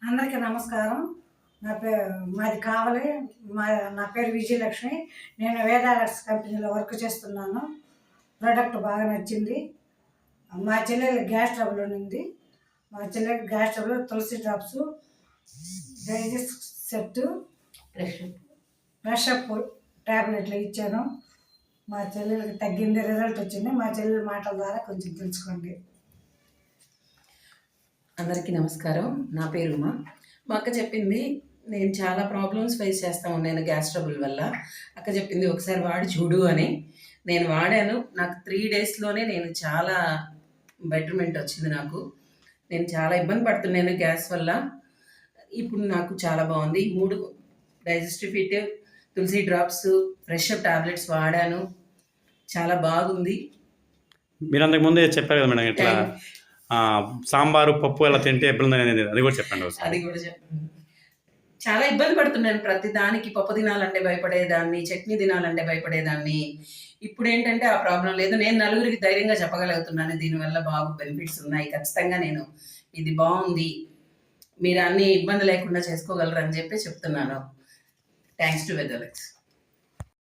అందరికీ నమస్కారం. మాది కావలి. నా పేరు విజయలక్ష్మి. నేను వేదాలక్స్ కంపెనీలో వర్క్ చేస్తున్నాను. ప్రోడక్ట్ బాగా నచ్చింది. మా చెల్లెలు గ్యాస్ ట్రబుల్ ఉంది. మా చెల్లెకి గ్యాస్ ట్రబుల్ తులసి డ్రాప్స్, డైజెస్ట్ సెట్, ఫ్రెషప్ ట్యాబ్లెట్లు ఇచ్చాను. మా చెల్లెలకి తగ్గింది, రిజల్ట్ వచ్చింది. మా చెల్లెల మాటల ద్వారా కొంచెం తెలుసుకోండి. అందరికీ నమస్కారం. నా పేరు ఉమా. మా అక్క చెప్పింది, నేను చాలా ప్రాబ్లమ్స్ ఫేస్ చేస్తా ఉన్నాను గ్యాస్ ట్రబుల్ వల్ల. అక్క చెప్పింది ఒకసారి వాడి చూడు అని. నేను వాడాను. నాకు 3 డేస్లోనే నేను చాలా బెటర్మెంట్ వచ్చింది. నేను చాలా ఇబ్బంది పడుతున్నాను గ్యాస్ వల్ల. ఇప్పుడు నాకు చాలా బాగుంది. 3 డైజెస్టివ్ ఫిట్, తులసి డ్రాప్స్, ఫ్రెష్ అప్ టాబ్లెట్స్ వాడాను. చాలా బాగుంది. మీరు అంతకుముందే చెప్పారు కదా మేడం, ఇట్లా సాంబారు పప్పు అలా తింటే ఇబ్బంది అనేది, అది కూడా చెప్పండి. అది కూడా చెప్పండి. చాలా ఇబ్బంది పడుతున్నాను. ప్రతి దానికి పప్పు తినాలంటే భయపడేదాన్ని, చట్నీ తినాలంటే భయపడేదాన్ని. ఇప్పుడు ఏంటంటే ఆ ప్రాబ్లం లేదు. నేను నలుగురికి ధైర్యంగా చెప్పగలుగుతున్నాను, దీనివల్ల బాగా బెనిఫిట్స్ ఉన్నాయి. ఖచ్చితంగా నేను ఇది బాగుంది, మీరు అన్ని ఇబ్బంది లేకుండా చేసుకోగలరు అని చెప్పి చెప్తున్నాను. Thanks to వేదాలక్స్.